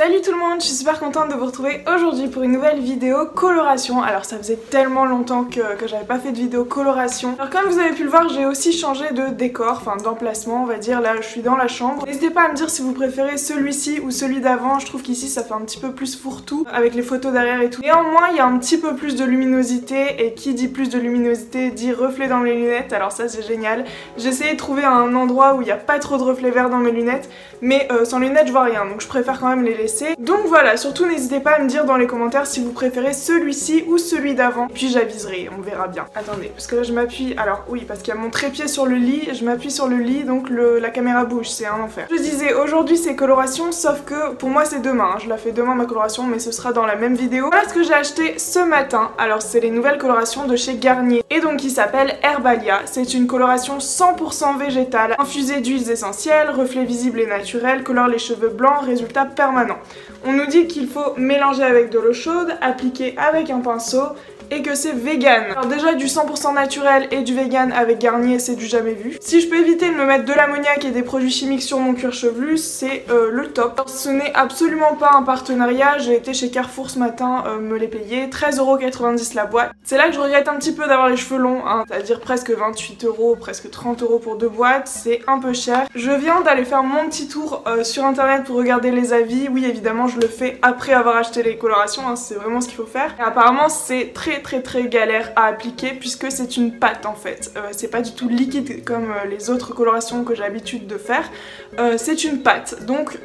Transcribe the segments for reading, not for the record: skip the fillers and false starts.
Salut tout le monde, je suis super contente de vous retrouver aujourd'hui pour une nouvelle vidéo coloration. Alors ça faisait tellement longtemps que j'avais pas fait de vidéo coloration. Alors comme vous avez pu le voir, j'ai aussi changé de décor, enfin d'emplacement on va dire. Là je suis dans la chambre. N'hésitez pas à me dire si vous préférez celui-ci ou celui d'avant. Je trouve qu'ici ça fait un petit peu plus fourre-tout avec les photos derrière et tout. Néanmoins il y a un petit peu plus de luminosité et qui dit plus de luminosité dit reflet dans les lunettes. Alors ça c'est génial. J'ai essayé de trouver un endroit où il n'y a pas trop de reflets verts dans mes lunettes, mais sans lunettes je vois rien, donc je préfère quand même les laisser. Donc voilà, surtout n'hésitez pas à me dire dans les commentaires si vous préférez celui-ci ou celui d'avant, puis j'aviserai, on verra bien. Attendez, parce que là je m'appuie, alors oui, parce qu'il y a mon trépied sur le lit, je m'appuie sur le lit, donc la caméra bouge, c'est un enfer. Je disais, aujourd'hui c'est coloration, sauf que pour moi c'est demain, hein. Je la fais demain ma coloration, mais ce sera dans la même vidéo. Voilà ce que j'ai acheté ce matin, alors c'est les nouvelles colorations de chez Garnier, et donc qui s'appelle Herbalia. C'est une coloration 100% végétale, infusée d'huiles essentielles, reflets visibles et naturels, colore les cheveux blancs, résultat permanent. On nous dit qu'il faut mélanger avec de l'eau chaude, appliquer avec un pinceau et que c'est vegan. Alors déjà du 100% naturel et du vegan avec Garnier c'est du jamais vu. Si je peux éviter de me mettre de l'ammoniac et des produits chimiques sur mon cuir chevelu, c'est le top. Alors, ce n'est absolument pas un partenariat, j'ai été chez Carrefour ce matin me les payer, 13,90€ la boîte. C'est là que je regrette un petit peu d'avoir les cheveux longs, hein, c'est-à-dire presque 28€, presque 30€ pour 2 boîtes, c'est un peu cher. Je viens d'aller faire mon petit tour sur internet pour regarder les avis. Oui évidemment je le fais après avoir acheté les colorations, hein, c'est vraiment ce qu'il faut faire. Et apparemment c'est très galère à appliquer puisque c'est une pâte en fait. C'est pas du tout liquide comme les autres colorations que j'ai l'habitude de faire. C'est une pâte. Donc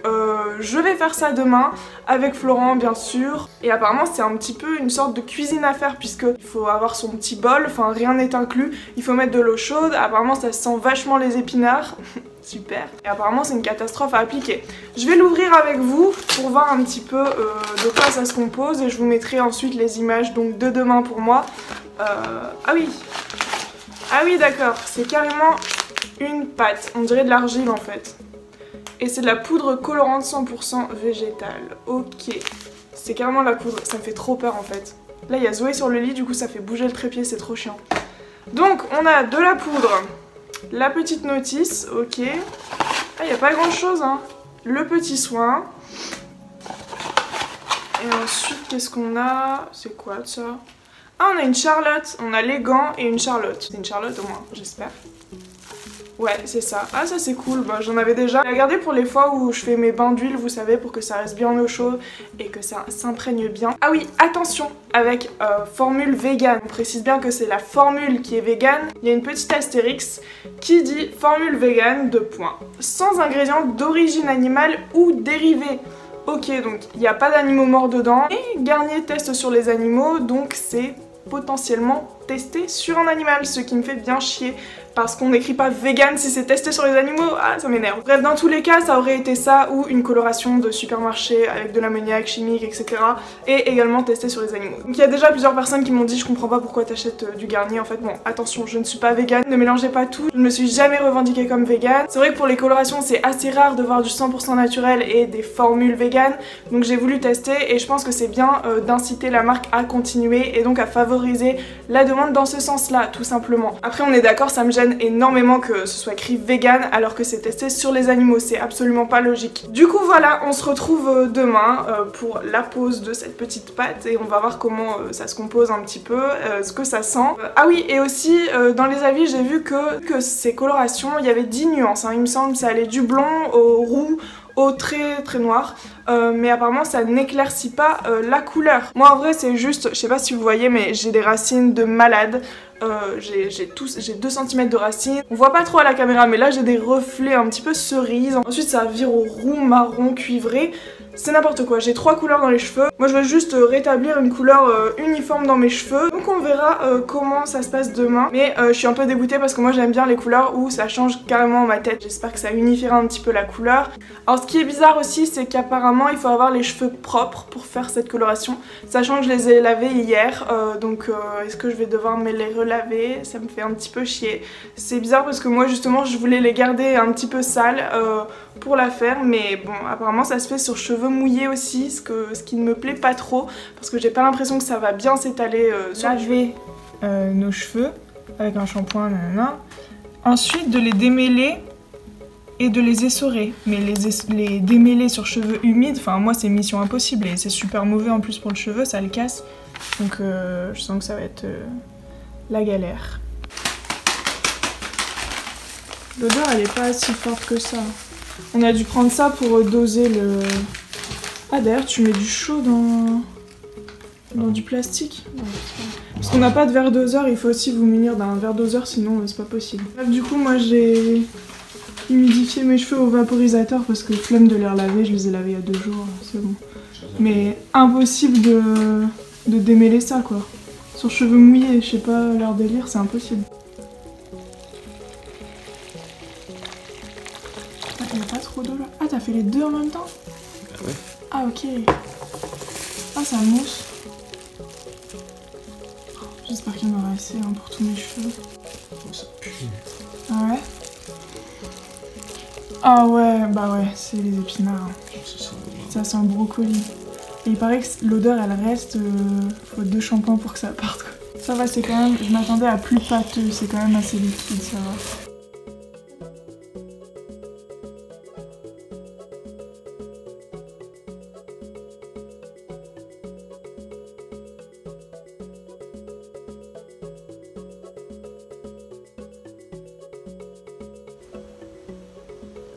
je vais faire ça demain avec Florent bien sûr. Et apparemment c'est un petit peu une sorte de cuisine à faire puisque il faut avoir son petit bol, enfin rien n'est inclus. Il faut mettre de l'eau chaude. Apparemment ça sent vachement les épinards. Super. Et apparemment c'est une catastrophe à appliquer. Je vais l'ouvrir avec vous pour voir un petit peu de quoi ça se compose et je vous mettrai ensuite les images donc de demain pour moi. Ah oui. Ah oui d'accord, c'est carrément une pâte. On dirait de l'argile en fait. Et c'est de la poudre colorante 100% végétale. Ok. C'est carrément la poudre. Ça me fait trop peur en fait. Là il y a Zoé sur le lit, du coup ça fait bouger le trépied, c'est trop chiant. Donc on a de la poudre. La petite notice, ok. Ah, il n'y a pas grand chose, hein. Le petit soin. Et ensuite, qu'est-ce qu'on a? C'est quoi ça? Ah, on a une Charlotte. On a les gants et une Charlotte. C'est une Charlotte au moins, j'espère. Ouais, c'est ça. Ah, ça c'est cool. Bah, j'en avais déjà. Regardez pour les fois où je fais mes bains d'huile, vous savez, pour que ça reste bien en eau chaude et que ça s'imprègne bien. Ah oui, attention avec formule vegan. On précise bien que c'est la formule qui est vegan. Il y a une petite astérix qui dit formule vegan, 2 points. Sans ingrédients d'origine animale ou dérivés. Ok, donc il n'y a pas d'animaux morts dedans. Et Garnier teste sur les animaux, donc c'est potentiellement testé sur un animal, ce qui me fait bien chier parce qu'on n'écrit pas vegan si c'est testé sur les animaux. Ah, ça m'énerve. Bref, dans tous les cas ça aurait été ça ou une coloration de supermarché avec de l'ammoniac chimique etc, et également testé sur les animaux. Donc il y a déjà plusieurs personnes qui m'ont dit je comprends pas pourquoi t'achètes du Garnier. En fait bon, attention, je ne suis pas vegan, ne mélangez pas tout, je ne me suis jamais revendiquée comme vegan. C'est vrai que pour les colorations c'est assez rare de voir du 100% naturel et des formules vegan, donc j'ai voulu tester et je pense que c'est bien d'inciter la marque à continuer et donc à favoriser la demande dans ce sens là tout simplement. Après on est d'accord, ça me gêne énormément que ce soit écrit vegan alors que c'est testé sur les animaux, c'est absolument pas logique. Du coup voilà, on se retrouve demain pour la pose de cette petite pâte et on va voir comment ça se compose un petit peu, ce que ça sent. Ah oui, et aussi dans les avis j'ai vu que ces colorations, il y avait 10 nuances, hein, il me semble, ça allait du blond au roux au très noir, mais apparemment ça n'éclaircit pas la couleur. Moi en vrai c'est juste, je sais pas si vous voyez mais j'ai des racines de malade. J'ai 2 cm de racines. On voit pas trop à la caméra mais là j'ai des reflets un petit peu cerises. Ensuite ça vire au roux marron cuivré. C'est n'importe quoi, j'ai 3 couleurs dans les cheveux. Moi je veux juste rétablir une couleur uniforme dans mes cheveux. Donc on verra comment ça se passe demain. Mais je suis un peu dégoûtée parce que moi j'aime bien les couleurs où ça change carrément ma tête. J'espère que ça unifiera un petit peu la couleur. Alors ce qui est bizarre aussi c'est qu'apparemment il faut avoir les cheveux propres pour faire cette coloration. Sachant que je les ai lavés hier, donc est-ce que je vais devoir me les relaver? Ça me fait un petit peu chier. C'est bizarre parce que moi justement je voulais les garder un petit peu sales pour la faire, mais bon apparemment ça se fait sur cheveux mouillés aussi, ce qui ne me plaît pas trop parce que j'ai pas l'impression que ça va bien s'étaler sur laver nos cheveux avec un shampoing, nanana. Ensuite de les démêler et de les essorer. Mais les démêler sur cheveux humides, enfin moi c'est mission impossible et c'est super mauvais en plus pour le cheveu, ça le casse. Donc je sens que ça va être la galère. L'odeur elle est pas si forte que ça. On a dû prendre ça pour doser le... Ah d'ailleurs tu mets du chaud dans du plastique. Non, parce qu'on n'a pas de verre doseur, il faut aussi vous munir d'un verre doseur sinon c'est pas possible. Bref, du coup moi j'ai humidifié mes cheveux au vaporisateur parce que flemme de les relaver, je les ai lavés il y a 2 jours, c'est bon. Mais impossible de démêler ça quoi. Sur cheveux mouillés, je sais pas leur délire, c'est impossible. Ah, il n'y a pas trop d'eau là. Ah t'as fait les deux en même temps? Ah ouais. Ah ok. Ah ça mousse. J'espère qu'il y en aura assez hein, pour tous mes cheveux. Oh, ça pue. Ah ouais? Ah ouais, bah ouais, c'est les épinards. Ça sent le brocoli. Et il paraît que l'odeur elle reste, faut 2 shampoings pour que ça parte quoi. Ça va, c'est quand même, je m'attendais à plus pâteux, c'est quand même assez liquide, ça va.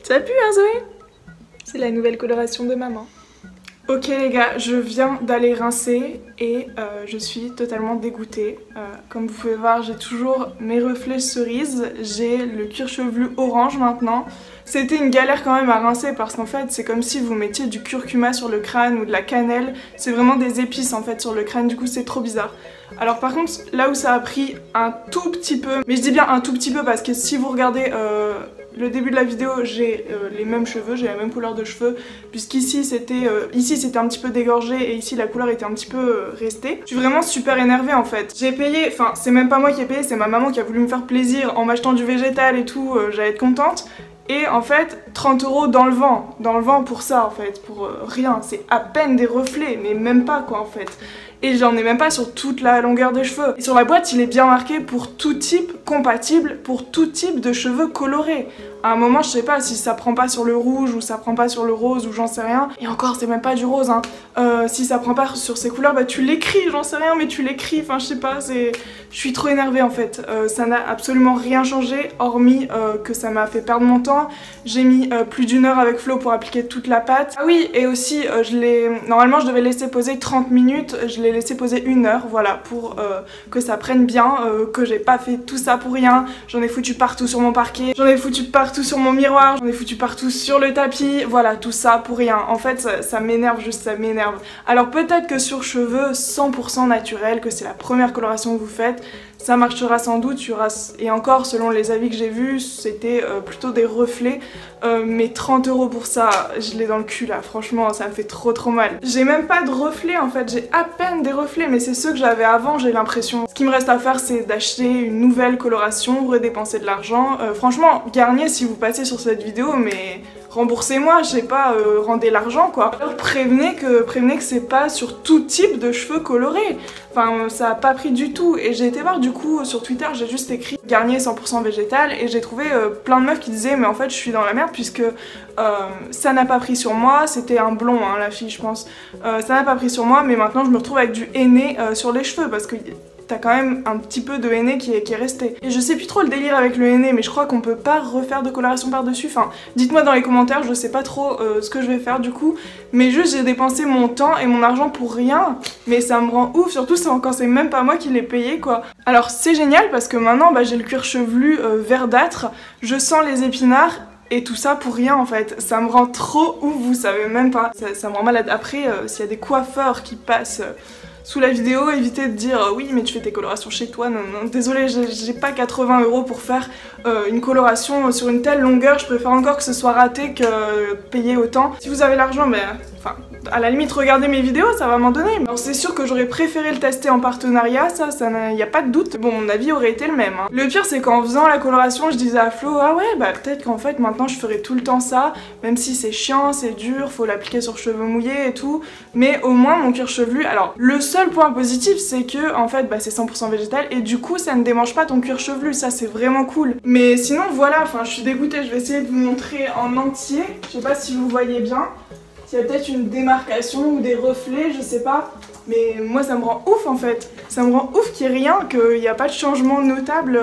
Ça pue hein Zoé? C'est la nouvelle coloration de maman. Ok les gars, je viens d'aller rincer et je suis totalement dégoûtée. Comme vous pouvez voir, j'ai toujours mes reflets cerises, j'ai le cuir chevelu orange maintenant. C'était une galère quand même à rincer parce qu'en fait c'est comme si vous mettiez du curcuma sur le crâne ou de la cannelle. C'est vraiment des épices en fait sur le crâne, du coup c'est trop bizarre. Alors par contre, là où ça a pris un tout petit peu, mais je dis bien un tout petit peu parce que si vous regardez le début de la vidéo, j'ai les mêmes cheveux, j'ai la même couleur de cheveux, puisqu'ici c'était un petit peu dégorgé et ici la couleur était un petit peu restée. Je suis vraiment super énervée en fait. J'ai payé, enfin c'est même pas moi qui ai payé, c'est ma maman qui a voulu me faire plaisir en m'achetant du végétal et tout, j'allais être contente. Et en fait, 30 € dans le vent pour ça en fait, pour rien, c'est à peine des reflets, mais même pas quoi en fait. Et j'en ai même pas sur toute la longueur des cheveux. Et sur la boîte, il est bien marqué pour tout type, compatible pour tout type de cheveux colorés. À un moment, je sais pas si ça prend pas sur le rouge ou ça prend pas sur le rose ou j'en sais rien. Et encore, c'est même pas du rose, hein. Si ça prend pas sur ces couleurs, bah tu l'écris, j'en sais rien, mais tu l'écris. Enfin, je sais pas, c'est... Je suis trop énervée en fait. Ça n'a absolument rien changé, hormis que ça m'a fait perdre mon temps. J'ai mis plus d'1 heure avec Flo pour appliquer toute la pâte. Ah oui, et aussi, normalement, je devais laisser poser 30 minutes. Je l'ai laissé poser 1 heure, voilà, pour que ça prenne bien, que j'ai pas fait tout ça pour rien. J'en ai foutu partout sur mon parquet, j'en ai foutu partout sur mon miroir, j'en ai foutu partout sur le tapis, voilà, tout ça pour rien. En fait, ça m'énerve, juste ça m'énerve. Alors peut-être que sur cheveux 100% naturel, que c'est la première coloration que vous faites, ça marchera sans doute, et encore selon les avis que j'ai vus, c'était plutôt des reflets, mais 30 € pour ça, je l'ai dans le cul là, franchement ça me fait trop mal. J'ai même pas de reflets en fait, j'ai à peine des reflets, mais c'est ceux que j'avais avant, j'ai l'impression. Ce qui me reste à faire c'est d'acheter une nouvelle coloration, redépenser de l'argent. Franchement, Garnier, si vous passez sur cette vidéo, mais... remboursez-moi, je sais pas, rendez l'argent quoi. Alors prévenez que c'est pas sur tout type de cheveux colorés. Enfin, ça a pas pris du tout. Et j'ai été voir du coup sur Twitter, j'ai juste écrit Garnier 100% végétal et j'ai trouvé plein de meufs qui disaient mais en fait je suis dans la merde puisque ça n'a pas pris sur moi. C'était un blond hein, la fille je pense. Ça n'a pas pris sur moi mais maintenant je me retrouve avec du henné sur les cheveux parce que... t'as quand même un petit peu de henné qui est resté. Et je sais plus trop le délire avec le henné, mais je crois qu'on peut pas refaire de coloration par-dessus. Enfin, dites-moi dans les commentaires, je sais pas trop ce que je vais faire du coup. Mais juste, j'ai dépensé mon temps et mon argent pour rien. Mais ça me rend ouf, surtout quand c'est même pas moi qui l'ai payé, quoi. Alors, c'est génial parce que maintenant, bah, j'ai le cuir chevelu verdâtre. Je sens les épinards. Et tout ça pour rien en fait, ça me rend trop ouf, vous savez même pas. Ça me rend malade. Après, s'il y a des coiffeurs qui passent... sous la vidéo, évitez de dire oui mais tu fais tes colorations chez toi, non, désolé j'ai pas 80 € pour faire une coloration sur une telle longueur, je préfère encore que ce soit raté que payer autant. Si vous avez l'argent, ben enfin, à la limite regarder mes vidéos, ça va m'en donner. Alors c'est sûr que j'aurais préféré le tester en partenariat, ça y a pas de doute. Bon, mon avis aurait été le même. Hein. Le pire c'est qu'en faisant la coloration, je disais à Flo, ah ouais, bah peut-être qu'en fait maintenant je ferai tout le temps ça, même si c'est chiant, c'est dur, faut l'appliquer sur cheveux mouillés et tout, mais au moins mon cuir chevelu, alors le seul point positif c'est que en fait bah, c'est 100% végétal et du coup ça ne démange pas ton cuir chevelu, ça c'est vraiment cool. Mais sinon voilà, enfin je suis dégoûtée, je vais essayer de vous montrer en entier, je sais pas si vous voyez bien, s'il y a peut-être une démarcation ou des reflets, je sais pas. Mais moi ça me rend ouf en fait, ça me rend ouf qu'il n'y ait rien, qu'il n'y a pas de changement notable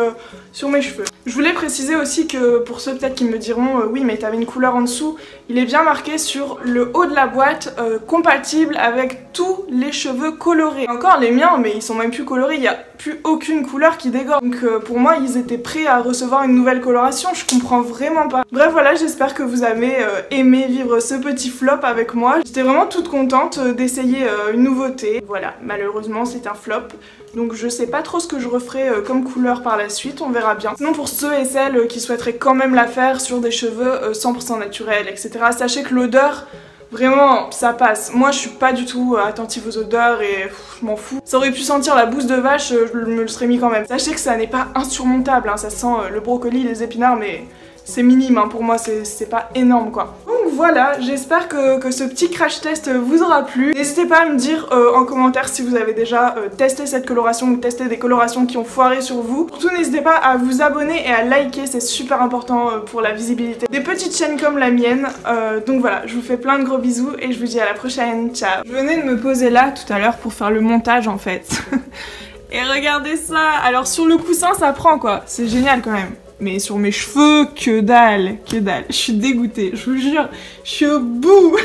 sur mes cheveux. Je voulais préciser aussi que pour ceux peut-être qui me diront oui mais t'avais une couleur en dessous, il est bien marqué sur le haut de la boîte compatible avec tous les cheveux colorés. Encore les miens mais ils sont même plus colorés, il n'y a plus aucune couleur qui dégorge. Donc pour moi ils étaient prêts à recevoir une nouvelle coloration, je comprends vraiment pas. Bref voilà, j'espère que vous avez aimé vivre ce petit flop avec moi. J'étais vraiment toute contente d'essayer une nouveauté. Voilà, malheureusement c'est un flop. Donc je sais pas trop ce que je referai comme couleur par la suite, on verra bien. Sinon pour ceux et celles qui souhaiteraient quand même la faire sur des cheveux 100% naturels, etc. Sachez que l'odeur, vraiment ça passe. Moi je suis pas du tout attentive aux odeurs et je m'en fous. Ça aurait pu sentir la bouse de vache, je me le serais mis quand même. Sachez que ça n'est pas insurmontable, hein. Ça sent le brocoli, les épinards mais... c'est minime hein, pour moi, c'est pas énorme quoi. Donc voilà, j'espère que ce petit crash test vous aura plu. N'hésitez pas à me dire en commentaire si vous avez déjà testé cette coloration ou testé des colorations qui ont foiré sur vous. Surtout n'hésitez pas à vous abonner et à liker, c'est super important pour la visibilité des petites chaînes comme la mienne. Donc voilà, je vous fais plein de gros bisous et je vous dis à la prochaine, ciao. Je venais de me poser là tout à l'heure pour faire le montage en fait. Et regardez ça, alors sur le coussin ça prend quoi, c'est génial quand même. Mais sur mes cheveux, que dalle, que dalle. Je suis dégoûtée, je vous jure, je suis au bout.